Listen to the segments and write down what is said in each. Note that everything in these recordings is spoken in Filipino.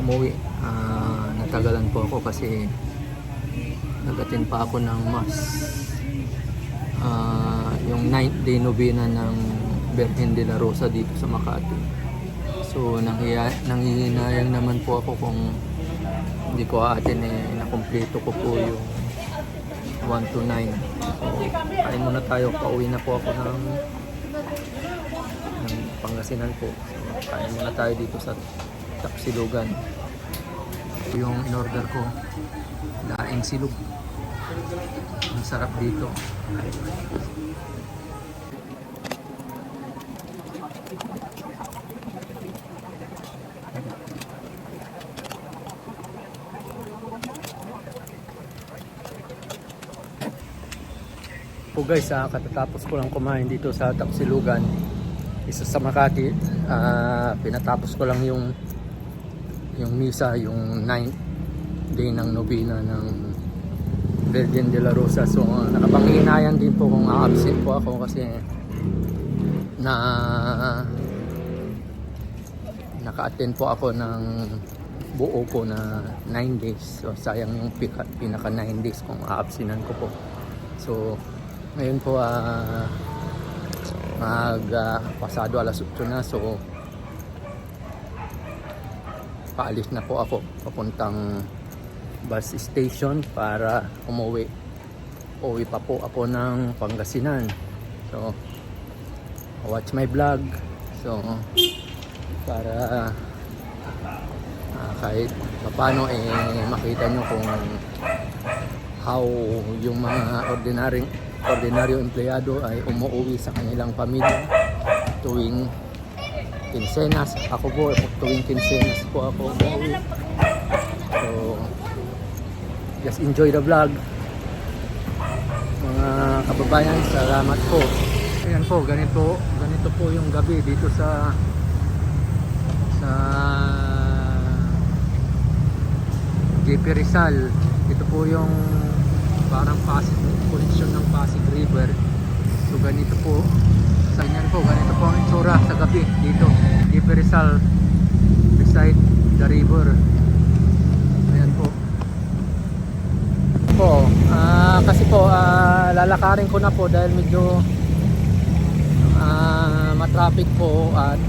umuwi. Natagalan po ako kasi nag-attend pa ako ng mass. Yung 9th day novena ng Virgen de la Rosa dito sa Makati. So nanghihinayang naman po ako kung hindi ko aatin nakumpleto ko po yung 1 to 9. So kain muna tayo, pauwi na po ako ng Pangasinan po. So kain muna tayo dito sa Tapsilugan. Yung in-order ko, daing silog. Ang sarap dito. Po guys, katatapos ko lang kumain dito sa Tapsilugan, isa sa Makati. Pinatapos ko lang yung misa, yung 9th day ng novena ng Virgen de la Rosa. So nakapanghihinayang din po kung absent po ako kasi naka-attend po ako ng buo po na 9 days. So sayang yung pinaka 9 days kung absenan ko po. So ngayon po pasado alas 8 na, so paalis na po ako papuntang bus station para umuwi. Uwi pa po ako ng Pangasinan. So watch my vlog. So para kahit paano makita nyo kung how yung mga ordinaryo empleyado ay umuwi sa kanilang pamilya tuwing Quincenas. Ako po tuwing Quincenas po ako umuwi. So just enjoy the vlog mga kababayan. Salamat po. Ayan po, ganito po yung gabi dito sa JP Rizal. Ito po yung parang Pasig, connection ng Pasig River. So ganito po sa inyan po, ganito po ang itsura sa gabi dito JP Rizal beside the river. Ayan po kasi po lalakarin ko na po dahil medyo matraffic po at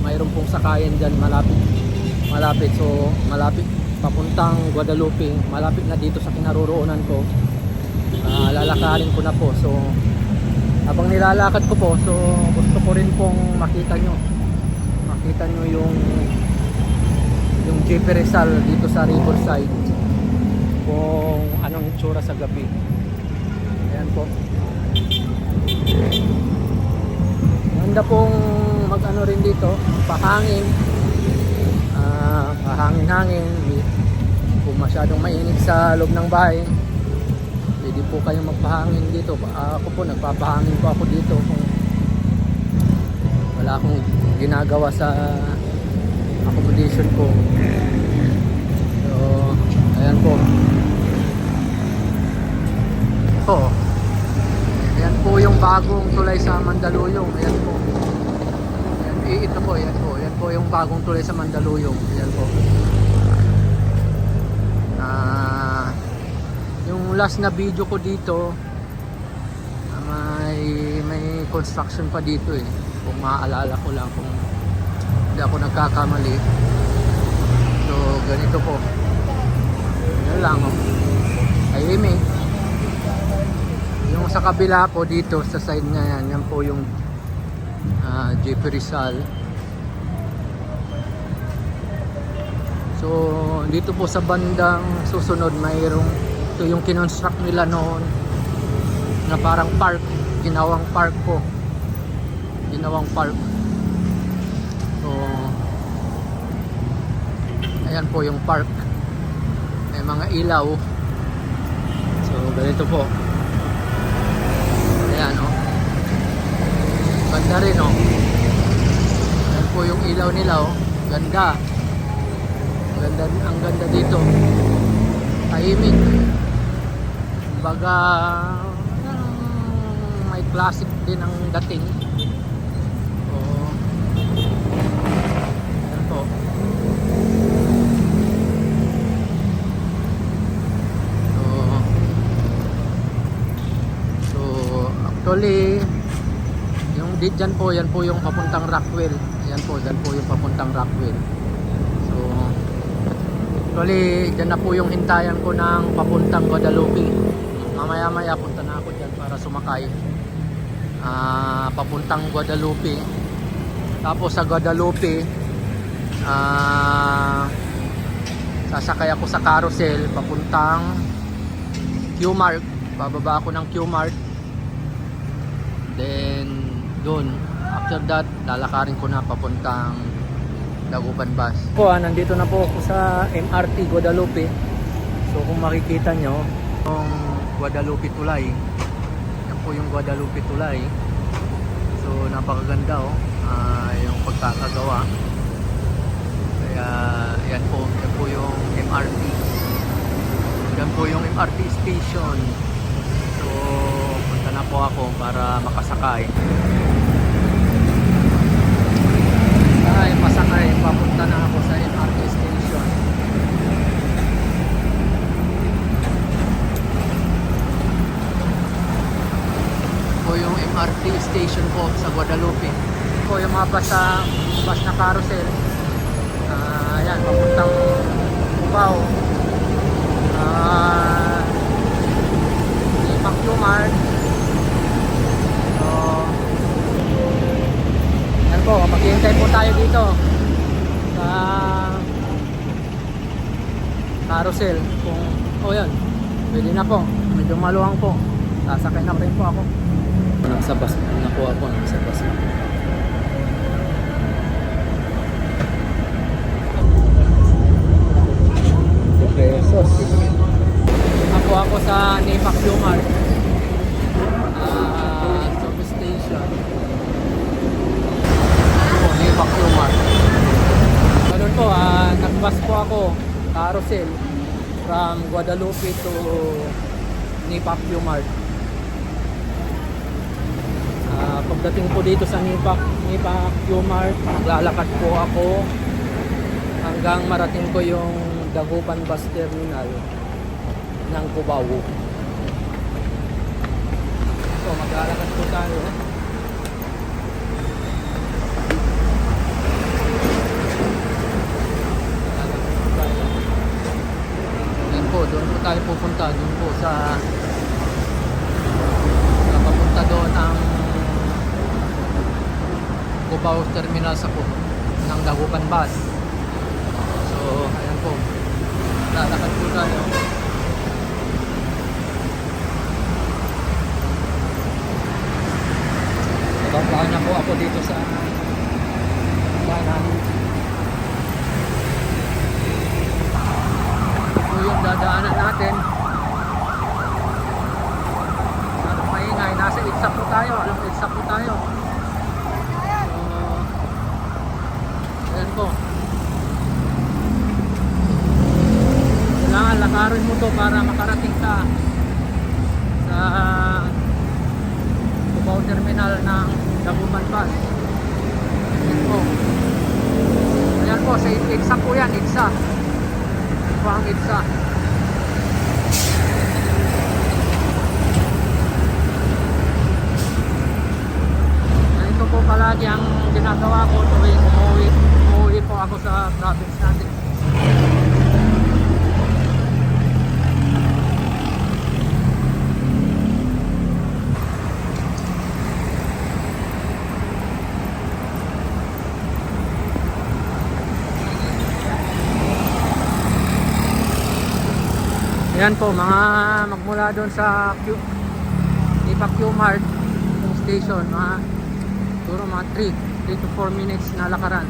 mayroon pong sakayan dyan malapit. So malapit papuntang Guadalupe, malapit na dito sa kinaroroonan ko. Lalakarin ko na po. So habang nilalakad ko po, so gusto ko rin pong makita nyo yung JP Rizal dito sa Riverside, kung anong itsura sa gabi. Ayan po, ganda pong rin dito, pahangin, pahangin-hangin. Kung masyadong mainit sa loob ng bahay, pwede po kayo magpahangin dito. Ako po, nagpapahangin po ako dito kung wala akong ginagawa sa accommodation ko. So ayan po. Ayan po yung bagong tulay sa Mandaluyong. Ayan po. Ito po, yan po yung bagong tulay sa Mandaluyong. Ayan po. Yung last na video ko dito, may construction pa dito kung maaalala ko lang, kung hindi ako nagkakamali. So ganito po, yan lang tahimik. Yung sa kabila po dito sa side nga yan po yung JP Rizal. So dito po sa bandang susunod, mayroong ito yung kinonstruct nila noon na parang park, ginawang park. So ayan po yung park, may mga ilaw. So ganito po, ayan ganda rin ayan po yung ilaw nila ganda. Ang ganda dito, tahimik, baga may classic din ang dating. Ayan po. Actually, yung dyan po, yan po yung papuntang Rockwell. Yan po, dyan po yung papuntang Rockwell. So, actually, dyan na po yung hintayan ko ng papuntang Guadalupe. Mamaya-maya punta na ako dyan para sumakay. Papuntang Guadalupe. Tapos sa Guadalupe, sasakay ako sa carousel papuntang Q-Mart. Bababa ako ng Q-Mart. Then doon, after that, lalakarin ko na papuntang Dagupan Bus. Po, nandito na po ako sa MRT Guadalupe. So kung makikita nyo, yung Guadalupe Tulay. Yan po yung Guadalupe Tulay. So napakaganda yung pagkakagawa. Kaya yan po yung MRT. Yan po yung MRT station. So punta na po ako para makasakay. Ay, masakay, papunta na ako sa MRT station. Po yung MRT station po sa Guadalupe. Po yung mga bus na carousel. Ayan, papuntang Cubao. Q-Mart. So, yan po, maghihintay po tayo dito sa carousel. Kung, yan, pwede na po, medyo maluwang po, sasakay na rin po ako. Nasa bus na po ako, nasa bus na. Pesos. Ako sa Nipak Q-Mart. Service station. Nipak Q-Mart. Ganun po, nagbus po ako, carousel, from Guadalupe to Nipak Q-Mart. Pagdating po dito sa Nipak Q-Mart, maglalakad po ako hanggang marating ko yung Dagupan Bus Terminal ng Cubao. So maglalakad po tayo. Yan po, doon po tayo pupunta. Doon po sa papunta doon ang Cubao Terminal sa po ng Dagupan Bus. So ayan po, lalakad po tayo. Babaan na po ako dito sa banan. Ito yung dadaanan natin. Anong maingay? Nasa EDSA po tayo. Alam, EDSA po tayo. So, ayan po. Kailangan lakarin mo to para makarating ka sa Cubao Terminal ng Dagupan Bus. Ayan po. Ayan po, sa EDSA po yan, EDSA. Ayan po ang EDSA. Ganito po palagi ang ginagawa ko tuwing umuwi po ako sa province natin. Ayan po, mga magmula doon sa Nipak Q-Mart station, siguro mga 3 to 4 minutes na lakaran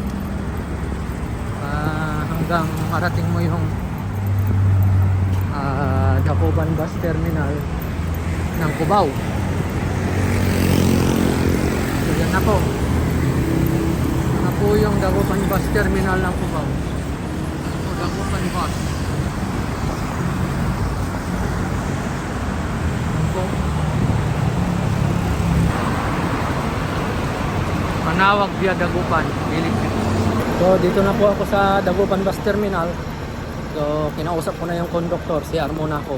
hanggang marating mo yung Dagupan Bus Terminal ng Cubao. So yan na po. Yan na po yung Dagupan Bus Terminal ng Cubao. So Dagupan Bus. Manawag via Dagupan. So dito na po ako sa Dagupan Bus Terminal. So kinausap ko na yung conductor, si Armona ko.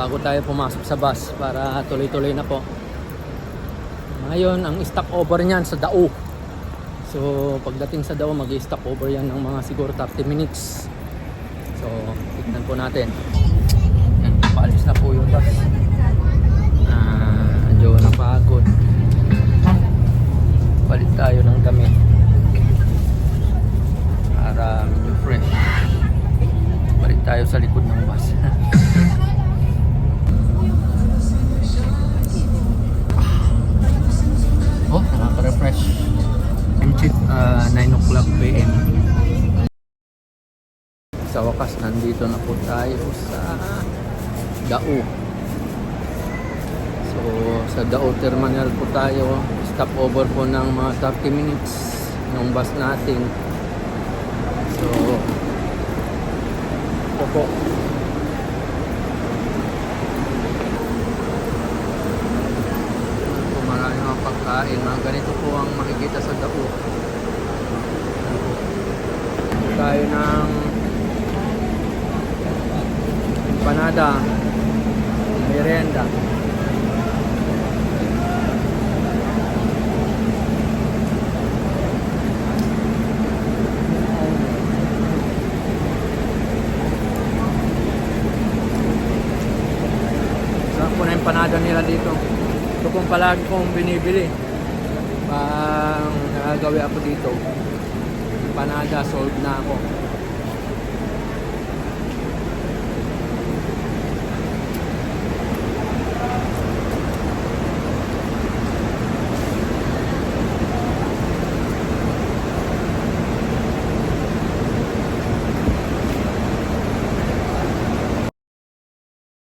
bago tayo pumasok sa bus para tuloy-tuloy na po. Ngayon, ang stopover niyan sa Dao. So, pagdating sa Dao, mag-stopover yan ng mga siguro 30 minutes. So, tignan po natin. Yan, paalis na po yung bus. Medyo napagod. Palit tayo ng damit para medyo fresh. Balik tayo sa likod ng bus. Oh, nakaka-refresh. 9 o'clock PM. Sa wakas, nandito na po tayo sa Dao. So, sa Dao Terminal po tayo. Stopover po ng mga 30 minutes ng bus natin. So, ito po. Maraming mga pagkain. Mga ganito po ang makikita sa Dao. Tayo ng empanada, merienda. Sarap po na empanada nila dito. Ito pong palagi kong binibili. Pang nagagawi ako dito. Empanada, sold na ako.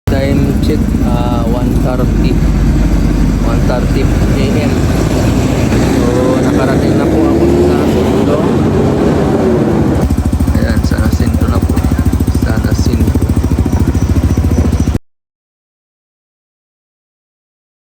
Time check 1:30 AM. So nakarating na po ako sa Tondo.